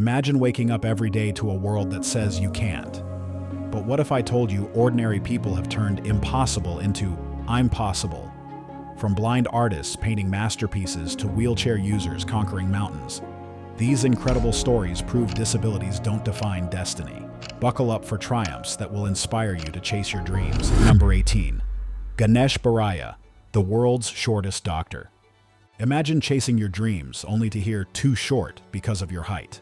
Imagine waking up every day to a world that says you can't. But what if I told you ordinary people have turned impossible into I'm possible? From blind artists painting masterpieces to wheelchair users conquering mountains. These incredible stories prove disabilities don't define destiny. Buckle up for triumphs that will inspire you to chase your dreams. Number 18. Ganesh Baraya, the world's shortest doctor. Imagine chasing your dreams only to hear too short because of your height.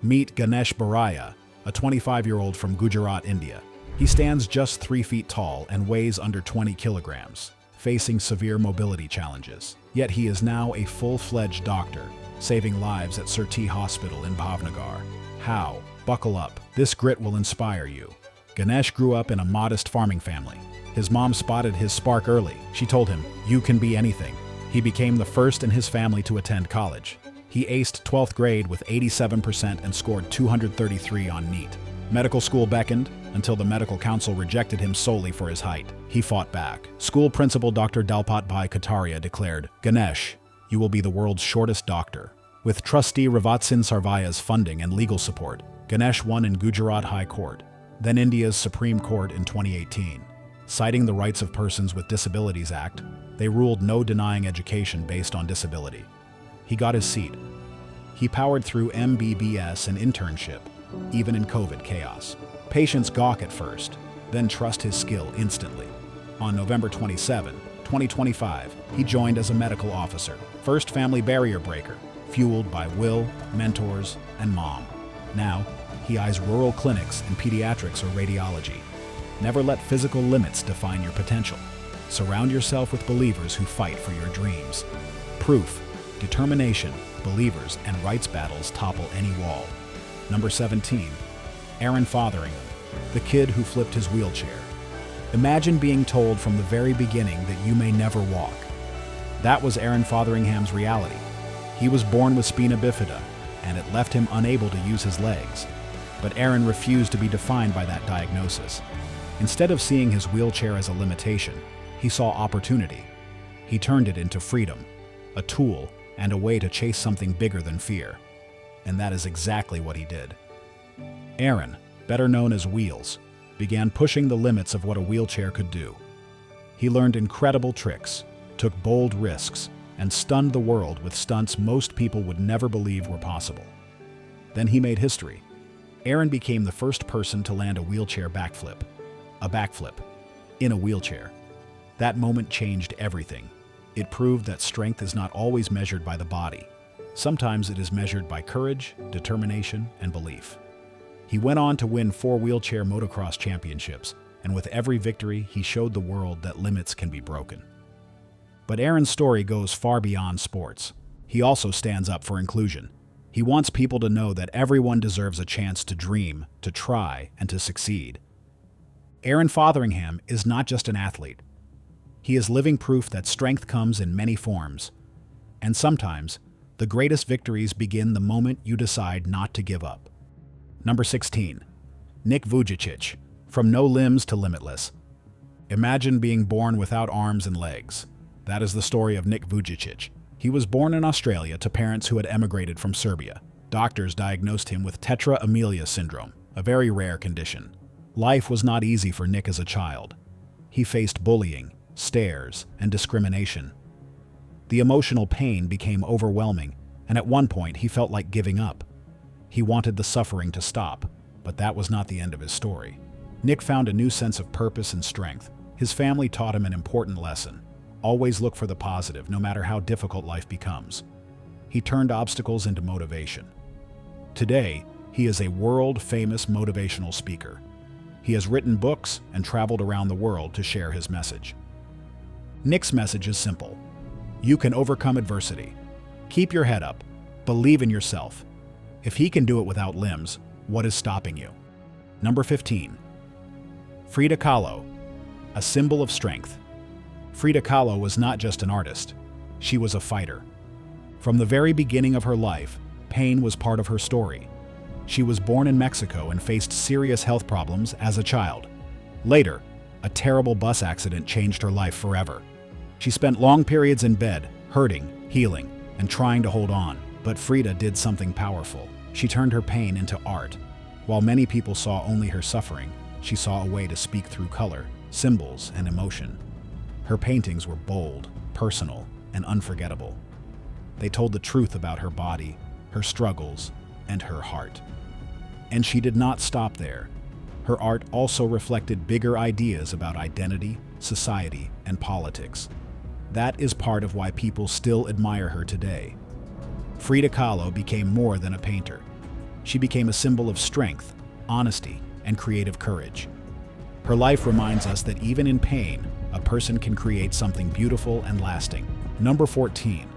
Meet Ganesh Baraya, a 25-year-old from Gujarat, India. He stands just 3 feet tall and weighs under 20 kilograms, facing severe mobility challenges. Yet he is now a full-fledged doctor, saving lives at Surti Hospital in Bhavnagar. How? Buckle up. This grit will inspire you. Ganesh grew up in a modest farming family. His mom spotted his spark early. She told him, "You can be anything." He became the first in his family to attend college. He aced 12th grade with 87% and scored 233 on NEET. Medical school beckoned until the medical council rejected him solely for his height. He fought back. School principal Dr. Dalpat Bhai Kataria declared, "Ganesh, you will be the world's shortest doctor." With trustee Ravatsin Sarvaya's funding and legal support, Ganesh won in Gujarat High Court, then India's Supreme Court in 2018. Citing the Rights of Persons with Disabilities Act, they ruled no denying education based on disability. He got his seat. He powered through MBBS and internship, even in COVID chaos. Patients gawk at first, then trust his skill instantly. On November 27, 2025, he joined as a medical officer, first family barrier breaker, fueled by will, mentors, and mom. Now, he eyes rural clinics in pediatrics or radiology. Never let physical limits define your potential. Surround yourself with believers who fight for your dreams. Proof, determination, believers, and rights battles topple any wall. Number 17. Aaron Fotheringham, the kid who flipped his wheelchair. Imagine being told from the very beginning that you may never walk. That was Aaron Fotheringham's reality. He was born with spina bifida, and it left him unable to use his legs. But Aaron refused to be defined by that diagnosis. Instead of seeing his wheelchair as a limitation, he saw opportunity. He turned it into freedom, a tool, and a way to chase something bigger than fear. And that is exactly what he did. Aaron, better known as Wheels, began pushing the limits of what a wheelchair could do. He learned incredible tricks, took bold risks, and stunned the world with stunts most people would never believe were possible. Then he made history. Aaron became the first person to land a wheelchair backflip. A backflip, in a wheelchair. That moment changed everything. It proved that strength is not always measured by the body. Sometimes it is measured by courage, determination, and belief. He went on to win 4 wheelchair motocross championships, and with every victory, he showed the world that limits can be broken. But Aaron's story goes far beyond sports. He also stands up for inclusion. He wants people to know that everyone deserves a chance to dream, to try, and to succeed. Aaron Fotheringham is not just an athlete. He is living proof that strength comes in many forms. And sometimes, the greatest victories begin the moment you decide not to give up. Number 16. Nick Vujicic, from no limbs to limitless. Imagine being born without arms and legs. That is the story of Nick Vujicic. He was born in Australia to parents who had emigrated from Serbia. Doctors diagnosed him with tetra amelia syndrome, a very rare condition. Life was not easy for Nick as a child. He faced bullying, stares, and discrimination. The emotional pain became overwhelming, and at one point he felt like giving up. He wanted the suffering to stop, but that was not the end of his story. Nick found a new sense of purpose and strength. His family taught him an important lesson. Always look for the positive, no matter how difficult life becomes. He turned obstacles into motivation. Today, he is a world-famous motivational speaker. He has written books and traveled around the world to share his message. Nick's message is simple. You can overcome adversity. Keep your head up. Believe in yourself. If he can do it without limbs, what is stopping you? Number 15. Frida Kahlo, a symbol of strength. Frida Kahlo was not just an artist. She was a fighter. From the very beginning of her life, pain was part of her story. She was born in Mexico and faced serious health problems as a child. Later, a terrible bus accident changed her life forever. She spent long periods in bed, hurting, healing, and trying to hold on. But Frida did something powerful. She turned her pain into art. While many people saw only her suffering, she saw a way to speak through color, symbols, and emotion. Her paintings were bold, personal, and unforgettable. They told the truth about her body, her struggles, and her heart. And she did not stop there. Her art also reflected bigger ideas about identity, society, and politics. That is part of why people still admire her today. Frida Kahlo became more than a painter. She became a symbol of strength, honesty, and creative courage. Her life reminds us that even in pain, a person can create something beautiful and lasting. Number 14.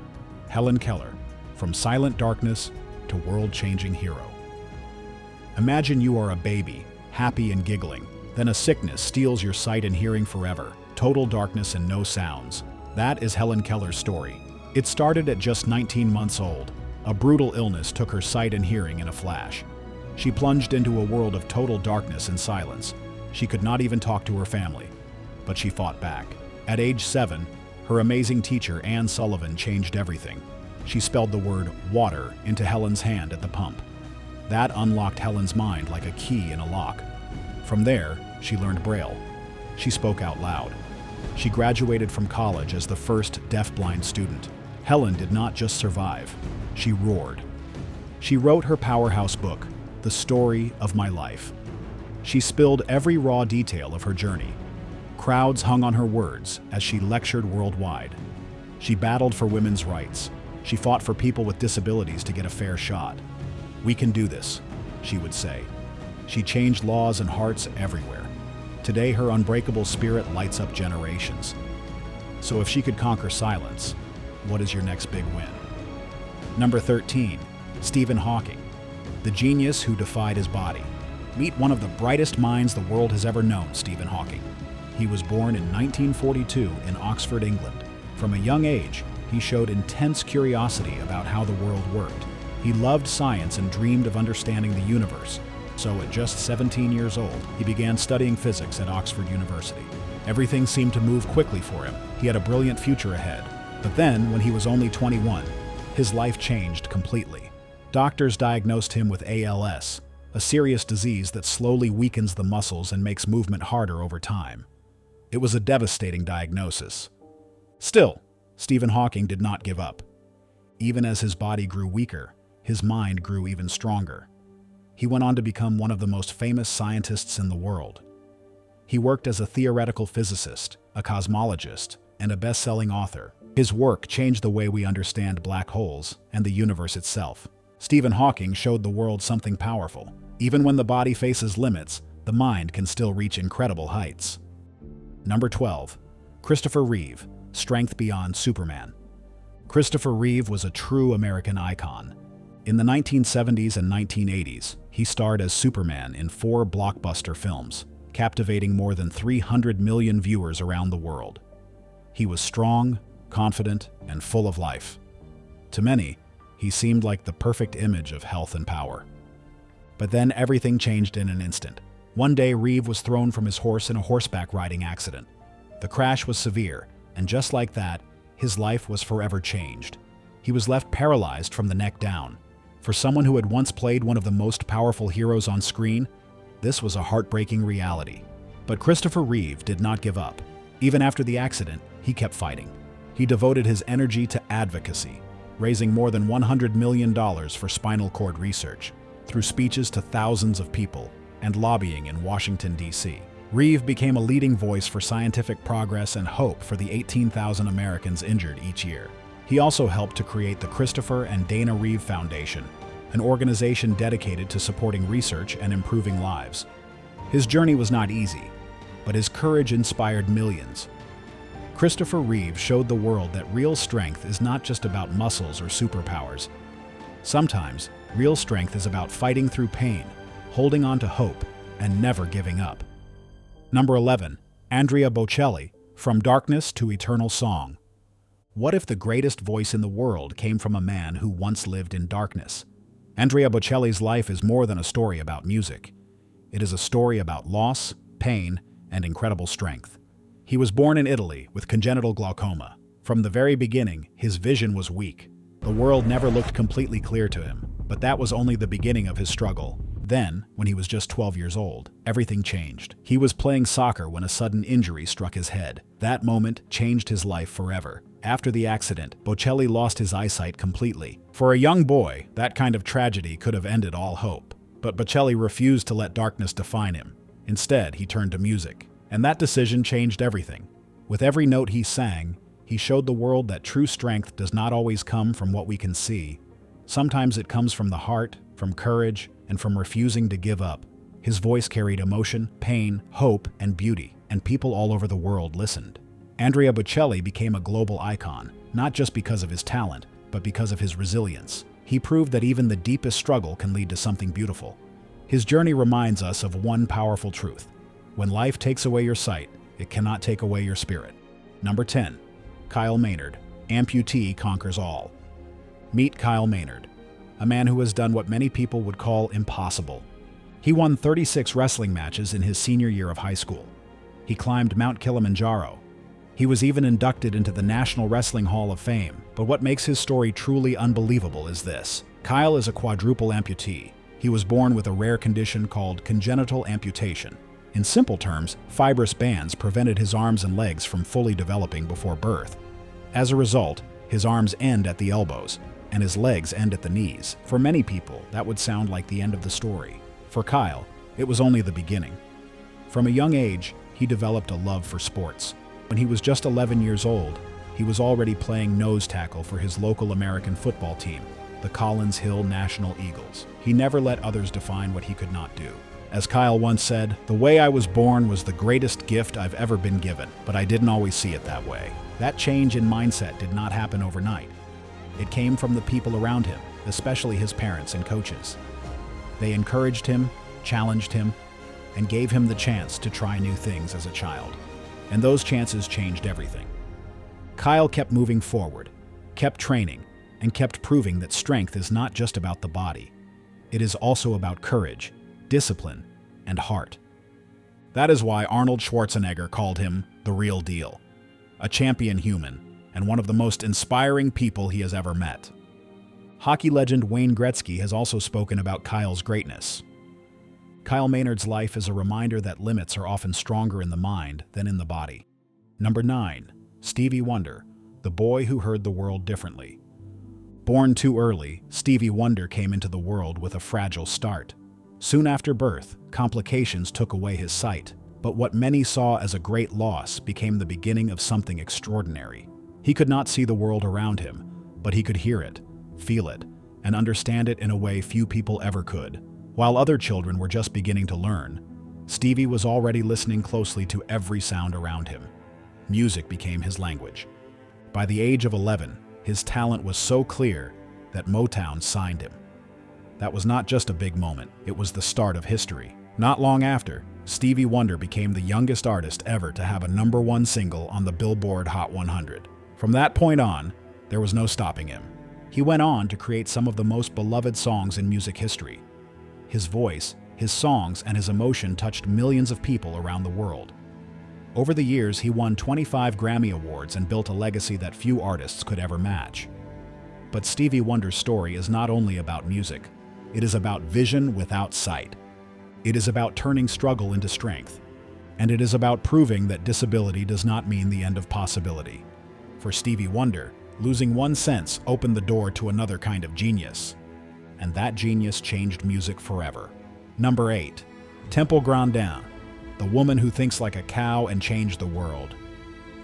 Helen Keller, From Silent Darkness to World-Changing Hero. Imagine you are a baby, happy and giggling. Then a sickness steals your sight and hearing forever. Total darkness and no sounds. That is Helen Keller's story. It started at just 19 months old. A brutal illness took her sight and hearing in a flash. She plunged into a world of total darkness and silence. She could not even talk to her family. But she fought back. At age 7, her amazing teacher, Anne Sullivan, changed everything. She spelled the word water into Helen's hand at the pump. That unlocked Helen's mind like a key in a lock. From there, she learned Braille. She spoke out loud. She graduated from college as the first deafblind student. Helen did not just survive, she roared. She wrote her powerhouse book, The Story of My Life. She spilled every raw detail of her journey. Crowds hung on her words as she lectured worldwide. She battled for women's rights. She fought for people with disabilities to get a fair shot. "We can do this," she would say. She changed laws and hearts everywhere. Today, her unbreakable spirit lights up generations. So if she could conquer silence, what is your next big win? Number 13. Stephen Hawking, the genius who defied his body. Meet one of the brightest minds the world has ever known, Stephen Hawking. He was born in 1942 in Oxford, England. From a young age, he showed intense curiosity about how the world worked. He loved science and dreamed of understanding the universe. So at just 17 years old, he began studying physics at Oxford University. Everything seemed to move quickly for him. He had a brilliant future ahead. But then, when he was only 21, his life changed completely. Doctors diagnosed him with ALS, a serious disease that slowly weakens the muscles and makes movement harder over time. It was a devastating diagnosis. Still, Stephen Hawking did not give up. Even as his body grew weaker, his mind grew even stronger. He went on to become one of the most famous scientists in the world. He worked as a theoretical physicist, a cosmologist, and a best-selling author. His work changed the way we understand black holes and the universe itself. Stephen Hawking showed the world something powerful. Even when the body faces limits, the mind can still reach incredible heights. Number 12. Christopher Reeve, Strength Beyond Superman. Christopher Reeve was a true American icon. In the 1970s and 1980s, he starred as Superman in 4 blockbuster films, captivating more than 300 million viewers around the world. He was strong, confident, and full of life. To many, he seemed like the perfect image of health and power. But then everything changed in an instant. One day, Reeve was thrown from his horse in a horseback riding accident. The crash was severe, and just like that, his life was forever changed. He was left paralyzed from the neck down. For someone who had once played one of the most powerful heroes on screen, this was a heartbreaking reality. But Christopher Reeve did not give up. Even after the accident, he kept fighting. He devoted his energy to advocacy, raising more than $100 million for spinal cord research, through speeches to thousands of people, and lobbying in Washington, D.C. Reeve became a leading voice for scientific progress and hope for the 18,000 Americans injured each year. He also helped to create the Christopher and Dana Reeve Foundation, an organization dedicated to supporting research and improving lives. His journey was not easy, but his courage inspired millions. Christopher Reeve showed the world that real strength is not just about muscles or superpowers. Sometimes, real strength is about fighting through pain, holding on to hope, and never giving up. Number 11. Andrea Bocelli, From Darkness to Eternal Song. What if the greatest voice in the world came from a man who once lived in darkness? Andrea Bocelli's life is more than a story about music. It is a story about loss, pain, and incredible strength. He was born in Italy with congenital glaucoma. From the very beginning, his vision was weak. The world never looked completely clear to him. But that was only the beginning of his struggle. Then, when he was just 12 years old, everything changed. He was playing soccer when a sudden injury struck his head. That moment changed his life forever. After the accident, Bocelli lost his eyesight completely. For a young boy, that kind of tragedy could have ended all hope. But Bocelli refused to let darkness define him. Instead, he turned to music. And that decision changed everything. With every note he sang, he showed the world that true strength does not always come from what we can see. Sometimes it comes from the heart, from courage, and from refusing to give up. His voice carried emotion, pain, hope, and beauty, and people all over the world listened. Andrea Bocelli became a global icon, not just because of his talent, but because of his resilience. He proved that even the deepest struggle can lead to something beautiful. His journey reminds us of one powerful truth. When life takes away your sight, it cannot take away your spirit. Number 10. Kyle Maynard. Amputee conquers all. Meet Kyle Maynard, a man who has done what many people would call impossible. He won 36 wrestling matches in his senior year of high school. He climbed Mount Kilimanjaro. He was even inducted into the National Wrestling Hall of Fame. But what makes his story truly unbelievable is this. Kyle is a quadruple amputee. He was born with a rare condition called congenital amputation. In simple terms, fibrous bands prevented his arms and legs from fully developing before birth. As a result, his arms end at the elbows, and his legs end at the knees. For many people, that would sound like the end of the story. For Kyle, it was only the beginning. From a young age, he developed a love for sports. When he was just 11 years old, he was already playing nose tackle for his local American football team, the Collins Hill National Eagles. He never let others define what he could not do. As Kyle once said, "The way I was born was the greatest gift I've ever been given, but I didn't always see it that way." That change in mindset did not happen overnight. It came from the people around him, especially his parents and coaches. They encouraged him, challenged him, and gave him the chance to try new things as a child. And those chances changed everything. Kyle kept moving forward, kept training, and kept proving that strength is not just about the body. It is also about courage, discipline, and heart. That is why Arnold Schwarzenegger called him the real deal, a champion human, and one of the most inspiring people he has ever met. Hockey legend Wayne Gretzky has also spoken about Kyle's greatness. Kyle Maynard's life is a reminder that limits are often stronger in the mind than in the body. Number 9. Stevie Wonder, the boy who heard the world differently. Born too early, Stevie Wonder came into the world with a fragile start. Soon after birth, complications took away his sight, but what many saw as a great loss became the beginning of something extraordinary. He could not see the world around him, but he could hear it, feel it, and understand it in a way few people ever could. While other children were just beginning to learn, Stevie was already listening closely to every sound around him. Music became his language. By the age of 11, his talent was so clear that Motown signed him. That was not just a big moment, it was the start of history. Not long after, Stevie Wonder became the youngest artist ever to have a #1 single on the Billboard Hot 100. From that point on, there was no stopping him. He went on to create some of the most beloved songs in music history. His voice, his songs, and his emotion touched millions of people around the world. Over the years, he won 25 Grammy Awards and built a legacy that few artists could ever match. But Stevie Wonder's story is not only about music. It is about vision without sight. It is about turning struggle into strength. And it is about proving that disability does not mean the end of possibility. For Stevie Wonder, losing one sense opened the door to another kind of genius. And that genius changed music forever. Number 8. Temple Grandin, the woman who thinks like a cow and changed the world.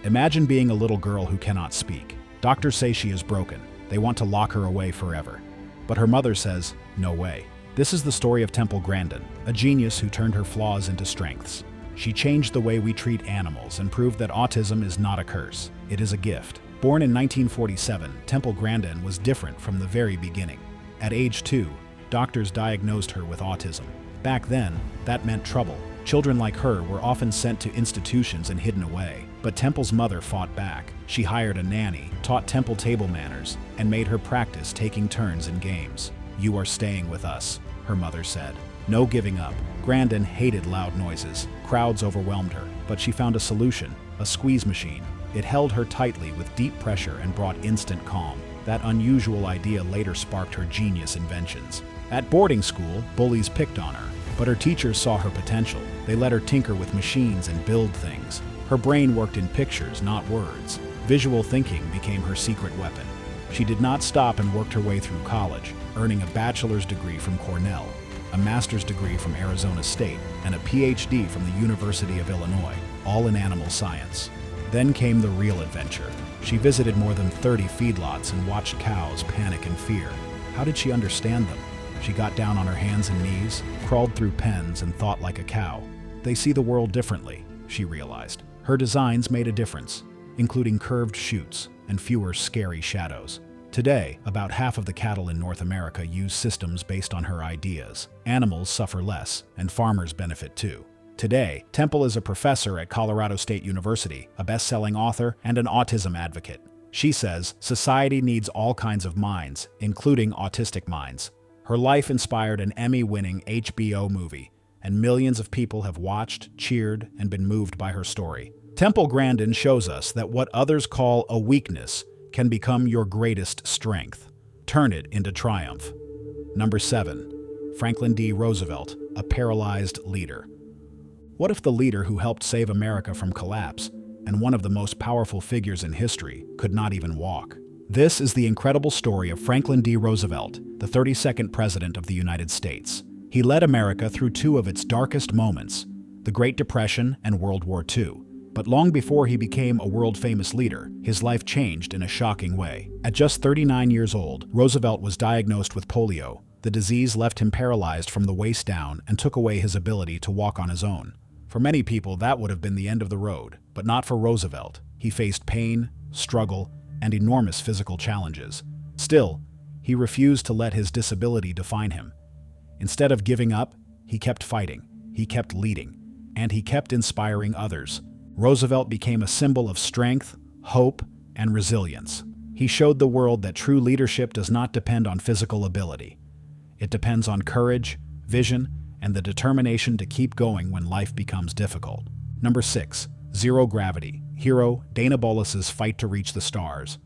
Imagine being a little girl who cannot speak. Doctors say she is broken. They want to lock her away forever. But her mother says, no way. This is the story of Temple Grandin, a genius who turned her flaws into strengths. She changed the way we treat animals and proved that autism is not a curse. It is a gift. Born in 1947, Temple Grandin was different from the very beginning. At age 2, doctors diagnosed her with autism. Back then, that meant trouble. Children like her were often sent to institutions and hidden away. But Temple's mother fought back. She hired a nanny, taught Temple table manners, and made her practice taking turns in games. "You are staying with us," her mother said. No giving up. Grandin hated loud noises. Crowds overwhelmed her. But she found a solution, a squeeze machine. It held her tightly with deep pressure and brought instant calm. That unusual idea later sparked her genius inventions. At boarding school, bullies picked on her, but her teachers saw her potential. They let her tinker with machines and build things. Her brain worked in pictures, not words. Visual thinking became her secret weapon. She did not stop and worked her way through college, earning a bachelor's degree from Cornell, a master's degree from Arizona State, and a PhD from the University of Illinois, all in animal science. Then came the real adventure. She visited more than 30 feedlots and watched cows panic in fear. How did she understand them? She got down on her hands and knees, crawled through pens, and thought like a cow. They see the world differently, she realized. Her designs made a difference, including curved chutes and fewer scary shadows. Today, about half of the cattle in North America use systems based on her ideas. Animals suffer less, and farmers benefit too. Today, Temple is a professor at Colorado State University, a best-selling author, and an autism advocate. She says, society needs all kinds of minds, including autistic minds. Her life inspired an Emmy-winning HBO movie, and millions of people have watched, cheered, and been moved by her story. Temple Grandin shows us that what others call a weakness can become your greatest strength. Turn it into triumph. Number 7. Franklin D. Roosevelt, a paralyzed leader. What if the leader who helped save America from collapse, and one of the most powerful figures in history, could not even walk? This is the incredible story of Franklin D. Roosevelt, the 32nd President of the United States. He led America through two of its darkest moments, the Great Depression and World War II. But long before he became a world-famous leader, his life changed in a shocking way. At just 39 years old, Roosevelt was diagnosed with polio. The disease left him paralyzed from the waist down and took away his ability to walk on his own. For many people, that would have been the end of the road, but not for Roosevelt. He faced pain, struggle, and enormous physical challenges. Still, he refused to let his disability define him. Instead of giving up, he kept fighting, he kept leading, and he kept inspiring others. Roosevelt became a symbol of strength, hope, and resilience. He showed the world that true leadership does not depend on physical ability. It depends on courage, vision, and the determination to keep going when life becomes difficult. Number 6. Zero gravity. Hero Dana Bolas's fight to reach the stars.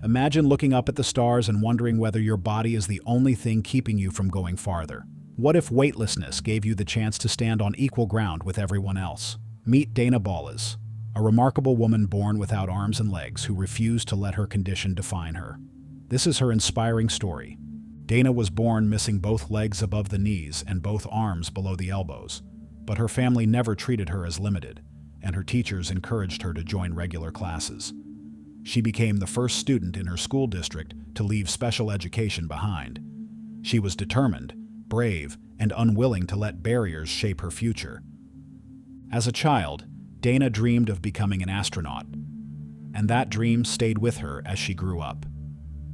Imagine looking up at the stars and wondering whether your body is the only thing keeping you from going farther. What if weightlessness gave you the chance to stand on equal ground with everyone else? Meet Dana Bolas, a remarkable woman born without arms and legs who refused to let her condition define her. This is her inspiring story. Dana was born missing both legs above the knees and both arms below the elbows, but her family never treated her as limited, and her teachers encouraged her to join regular classes. She became the first student in her school district to leave special education behind. She was determined, brave, and unwilling to let barriers shape her future. As a child, Dana dreamed of becoming an astronaut, and that dream stayed with her as she grew up.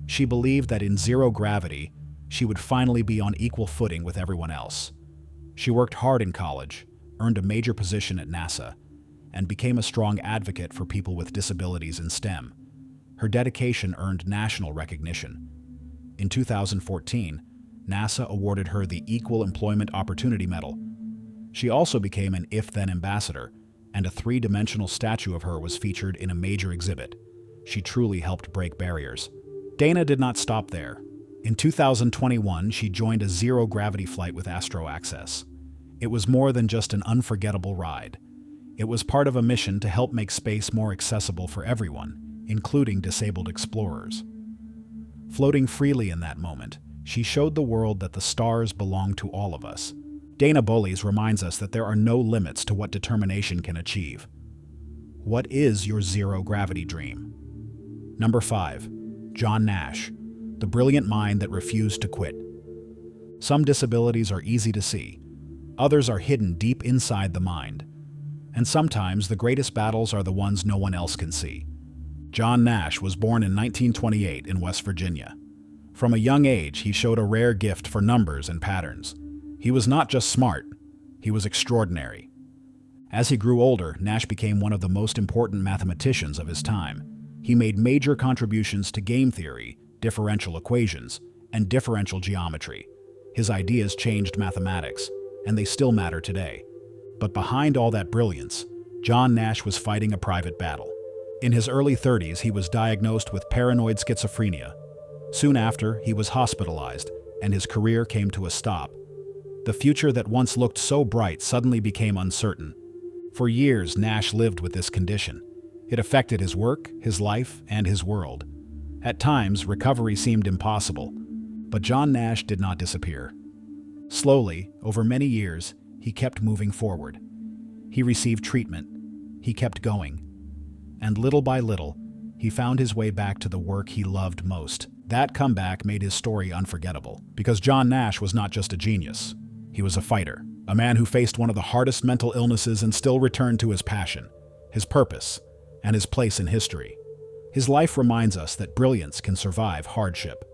She believed that in zero gravity, she would finally be on equal footing with everyone else. She worked hard in college, earned a major position at NASA, and became a strong advocate for people with disabilities in STEM. Her dedication earned national recognition. In 2014, NASA awarded her the Equal Employment Opportunity Medal. She also became an If-Then ambassador, and a three-dimensional statue of her was featured in a major exhibit. She truly helped break barriers. Dana did not stop there. In 2021, she joined a zero-gravity flight with Astro Access. It was more than just an unforgettable ride. It was part of a mission to help make space more accessible for everyone, including disabled explorers. Floating freely in that moment, she showed the world that the stars belong to all of us. Dana Bolas reminds us that there are no limits to what determination can achieve. What is your zero-gravity dream? Number 5. John Nash, the brilliant mind that refused to quit. Some disabilities are easy to see. Others are hidden deep inside the mind. And sometimes the greatest battles are the ones no one else can see. John Nash was born in 1928 in West Virginia. From a young age, he showed a rare gift for numbers and patterns. He was not just smart, he was extraordinary. As he grew older, Nash became one of the most important mathematicians of his time. He made major contributions to game theory, differential equations, and differential geometry. His ideas changed mathematics, and they still matter today. But behind all that brilliance, John Nash was fighting a private battle. In his early 30s, he was diagnosed with paranoid schizophrenia, Soon after, he was hospitalized, and his career came to a stop. The future that once looked so bright suddenly became uncertain. For years, Nash lived with this condition. It affected his work, his life, and his world. At times, recovery seemed impossible, but John Nash did not disappear. Slowly, over many years, he kept moving forward. He received treatment. He kept going. And little by little, he found his way back to the work he loved most. That comeback made his story unforgettable, because John Nash was not just a genius. He was a fighter, a man who faced one of the hardest mental illnesses and still returned to his passion, his purpose, and his place in history. His life reminds us that brilliance can survive hardship,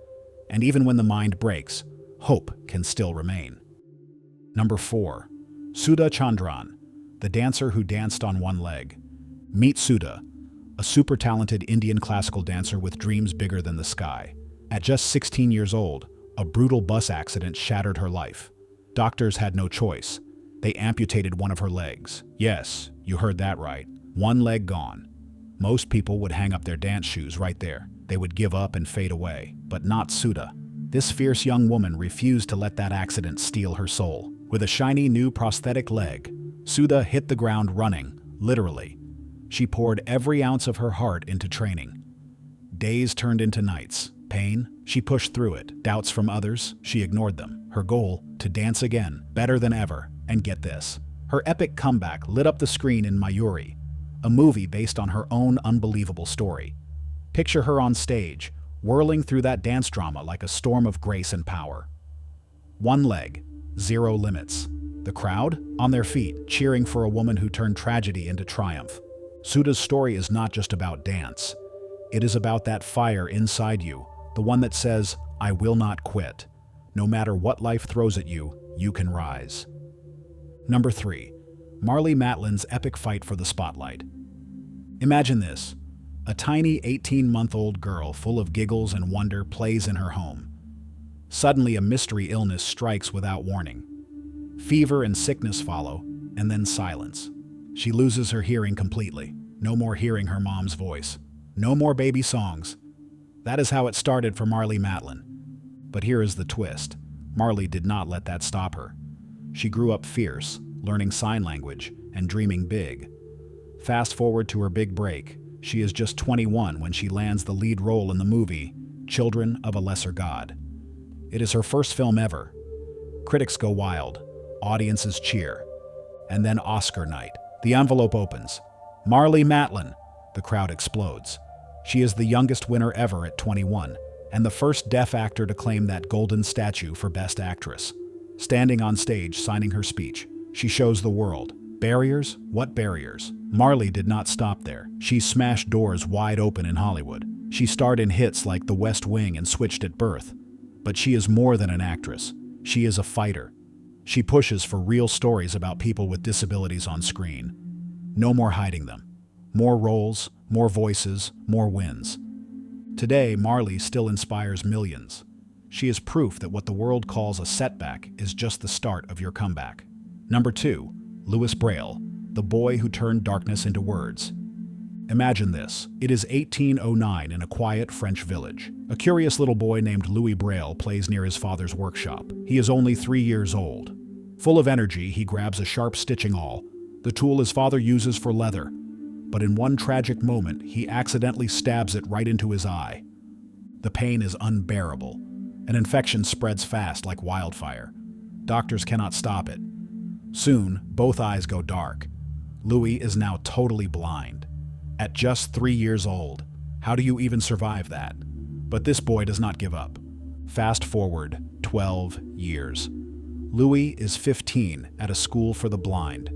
and even when the mind breaks, hope can still remain. Number 4. Sudha Chandran, the dancer who danced on one leg. Meet Sudha, a super talented Indian classical dancer with dreams bigger than the sky. At just 16 years old, a brutal bus accident shattered her life. Doctors had no choice. They amputated one of her legs. Yes, you heard that right. One leg gone. Most people would hang up their dance shoes right there. They would give up and fade away. But not Sudha. This fierce young woman refused to let that accident steal her soul. With a shiny new prosthetic leg, Sudha hit the ground running, literally. She poured every ounce of her heart into training. Days turned into nights. Pain, she pushed through it. Doubts from others, she ignored them. Her goal, to dance again, better than ever. And get this, her epic comeback lit up the screen in Mayuri, a movie based on her own unbelievable story. Picture her on stage, whirling through that dance drama like a storm of grace and power. One leg, zero limits. The crowd, on their feet, cheering for a woman who turned tragedy into triumph. Sudha's story is not just about dance. It is about that fire inside you, the one that says, I will not quit. No matter what life throws at you, you can rise. Number 3. Marlee Matlin's epic fight for the spotlight. Imagine this. A tiny 18-month-old girl full of giggles and wonder plays in her home. Suddenly, a mystery illness strikes without warning. Fever and sickness follow, and then silence. She loses her hearing completely. No more hearing her mom's voice. No more baby songs. That is how it started for Marlee Matlin. But here is the twist. Marlee did not let that stop her. She grew up fierce, learning sign language and dreaming big. Fast forward to her big break. She is just 21 when she lands the lead role in the movie Children of a Lesser God. It is her first film ever. Critics go wild. Audiences cheer. And then Oscar night. The envelope opens. Marlee Matlin. The crowd explodes. She is the youngest winner ever at 21, and the first deaf actor to claim that golden statue for Best Actress. Standing on stage, signing her speech, she shows the world. Barriers? What barriers? Marlee did not stop there. She smashed doors wide open in Hollywood. She starred in hits like The West Wing and Switched at Birth. But she is more than an actress. She is a fighter. She pushes for real stories about people with disabilities on screen. No more hiding them. More roles, more voices, more wins. Today, Marlee still inspires millions. She is proof that what the world calls a setback is just the start of your comeback. Number 2. Louis Braille, the boy who turned darkness into words. Imagine this. It is 1809 in a quiet French village. A curious little boy named Louis Braille plays near his father's workshop. He is only 3 years old. Full of energy, he grabs a sharp stitching awl, the tool his father uses for leather. But in one tragic moment, he accidentally stabs it right into his eye. The pain is unbearable. An infection spreads fast like wildfire. Doctors cannot stop it. Soon, both eyes go dark. Louis is now totally blind. At just 3 years old, how do you even survive that? But this boy does not give up. Fast forward 12 years. Louis is 15 at a school for the blind.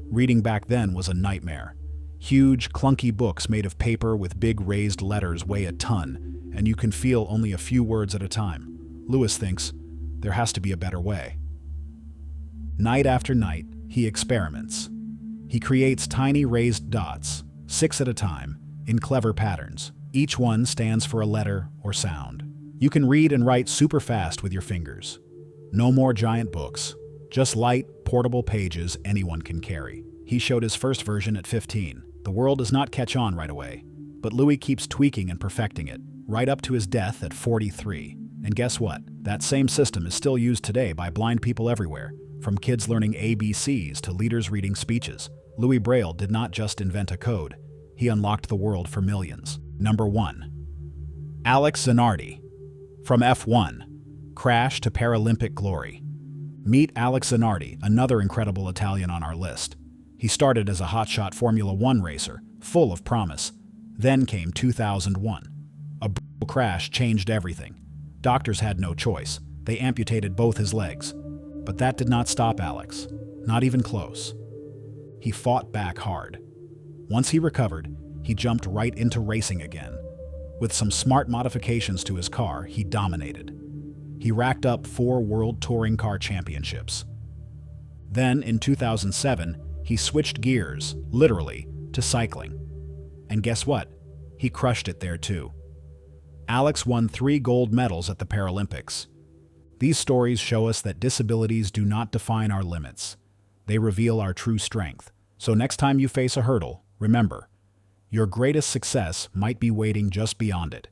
Reading back then was a nightmare. Huge, clunky books made of paper with big raised letters weigh a ton, and you can feel only a few words at a time. Louis thinks, there has to be a better way. Night after night, he experiments. He creates tiny raised dots, 6 at a time, in clever patterns. Each one stands for a letter or sound. You can read and write super fast with your fingers. No more giant books, just light, portable pages anyone can carry. He showed his first version at 15. The world does not catch on right away, but Louis keeps tweaking and perfecting it. right up to his death at 43. And guess what? That same system is still used today by blind people everywhere, from kids learning ABCs to leaders reading speeches. Louis Braille did not just invent a code, he unlocked the world for millions. Number 1. Alex Zanardi. From F1, crash to Paralympic glory. Meet Alex Zanardi, another incredible Italian on our list. He started as a hotshot Formula One racer, full of promise. Then came 2001. A brutal crash changed everything. Doctors had no choice. They amputated both his legs. But that did not stop Alex. Not even close. He fought back hard. Once he recovered, he jumped right into racing again. With some smart modifications to his car, he dominated. He racked up 4 World Touring Car Championships. Then, in 2007, he switched gears, literally, to cycling. And guess what? He crushed it there too. Alex won 3 gold medals at the Paralympics. These stories show us that disabilities do not define our limits. They reveal our true strength. So next time you face a hurdle, remember, your greatest success might be waiting just beyond it.